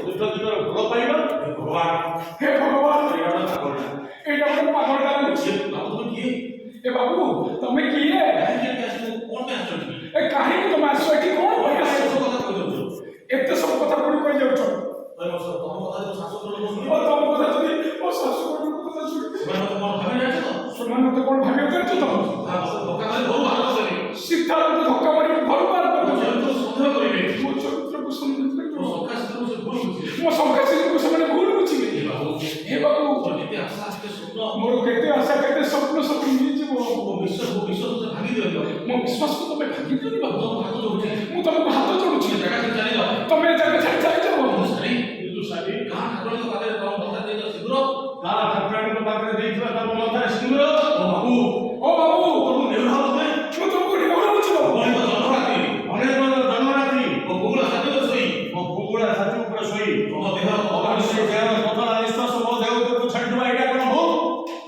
ଦୁଷ୍ଟ ଦୁଷ୍ଟର ଭଲ ପାଇବା हे भगवान ଏଇଟା ଗୋଟେ ପାଗଳ एटा गोटे पागलटा लाଗୁଛି ବାବୁ ତମେ କିଏ ए बाबू तमे किए କାହିଁକି ଆସିବୁ କଣ ପାଇଁ ଆସିଛନ୍ତି ए काहे तुम आसो एठी कोन होय आसो କଥା କହିଦଉଛୁ एते सब कथा कोन कहि जाउछ ତମ କଥା ଯୋଉ ଶାଶୁ ଲୋକ ओ ଶୁଣିବ तम कथा जदी ओ सासु कोन कथा सुनि ସେମାନେ ତ କଣ ଭାବି ଜାଣିଛ ତ सुमन मते कोन भाबियो करछ तो ଧୋକା କରି ଘରୁ ବାହାର କରିବେ सीधा तो धक्का मारी घर बार कर ମୋ ଚରିତ୍ର ସନ୍ଦେହ କରିବେ मो चरित्र को समझले ମୋ ସଖା ସ୍ତ୍ରୀକୁ ସେ ଭୁଲ ବୁଝିଲେ मो संकासी को समने भूल बुझिले हे बाबू ତୋର ଯେତେ आशा ଆସ୍ତେ ସ୍ୱପ୍ନ मोर केते आशा केते स्वप्न सब मिल जीवो ମୋ ବିଶ୍ୱାସ ଭାଙ୍ଗି ଦିଅନ୍ତୁ मो विश्वास को तमे भागी दियो बाबू ତମ ହାତ ଯୋଡୁଛି मु तमको हाथ जोडुछि ଜାଗା କୁ ଚାଲିଯାଅ तमे जगह छाड़ छाड़ जाओ ସାରି କିନ୍ତୁ ସାରି ଗାଁ ଠାକୁରଙ୍କ ପାଖରେ ତମ କଥା ଦେଇଛ ଶୀଘ୍ର ଗାଁ ଠାକୁରାଣୀଙ୍କ ପାଖରେ ଦେଇଥିବା ତମ କଥାରେ ଶୀଘ୍ର ଓ ବାବୁ ତମକୁ ନେଉହା ହୁଏ ମୁଁ ତମକୁ ନିଭାଉଛି ବାବୁ ଅନେକ ଜନରାତି ଅନେକ ଜନରାତି ମୋ କୁକୁଡ଼ା ସାଥିରେ ଶୋଇ ମୋ କୁକୁଡ଼ା ଛାତି ଉପରେ ଶୋଇ ତମ ଦେହର ଅବଶ୍ୟ ଦେହର ପତଳା ନିଶ୍ୱାସ ମୋ ଦେହ ଉପରକୁ ଛାଡିଥିବା ଏଇଟା କଣ ଭୁଲ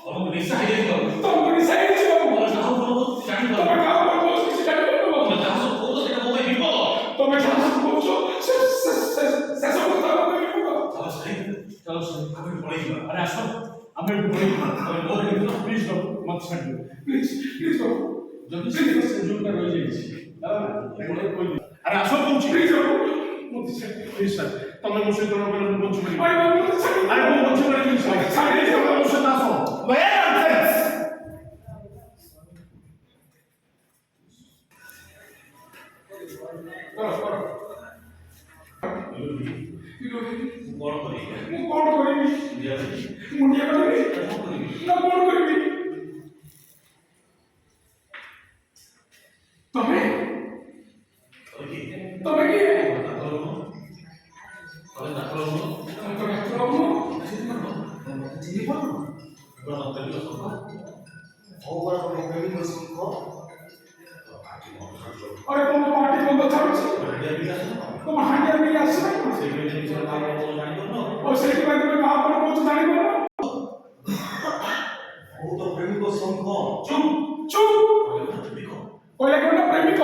ତମକୁ ନିଶା ହେଇଯାଇଥିବ ତମକୁ ନିଶାଇ ଅଛି ବାବୁ ତମେ ଯାହା କହୁଛ ଜାଣିପାରୁନ ତମେ କାହା ଉପରେ କହୁଛ କିଛି ଜାଣିପାରୁନ ବାବୁ ତମେ ଯାହା ସବୁ କହୁଛ ସେଇଟା ମୋ ପାଇଁ ବିପଦ ତମେ ଯାହା କହୁଛ ସେ ସବୁ କଥା ଆମେ କହିବୁ ଚାଲ ସାରି ଚାଲ ଶୁଣ ଆମେ ପଳେଇଯିବା ଆରେ ଆସ ଆମେ ଏଠୁ ପଳେଇଯିବା ତମେ ମୋର ଏଠି ପ୍ଲିଜ ବାବୁ ମତେ ଛାଡ଼ିଦିଅ ପ୍ଲିଜ ପ୍ଲିଜ ବାବୁ ଯଦି ସେ ଯୋଉଟା ରହିଯାଇଛି ଆରେ ଆସ କହୁଛି ପ୍ଲିଜ ବାବୁ ମତେ ଛାଡ଼ି ପ୍ଲିଜ ସାର୍ ତମେ ମୋ ସହିତ ରହିଲେ ମୁଁ ବଞ୍ଚିପାରିବି ଆରେ ବାବୁ ମତେ ଛାଡ଼ି ଆରେ ମୁଁ ବଞ୍ଚିପାରିବି ଛାଡ଼ି ଦିଅ ତମେ ମୋ ସହିତ ଆସ କର କଣ କରିବି ମୁଁ କଣ କରିବି ମୁଣ୍ଡିଆ କରିବି ନା କଣ କରିବି ତମେ ତମେ କିଏ ତମେ ତ ଡାକ୍ତର ବାବୁ अरे तुम पार्टी को बताओ तुम हांडिया में आसे और सेठी में तुम्हें कहां पर पहुंच जाने को चुप चुप पहले कौन प्रेमिक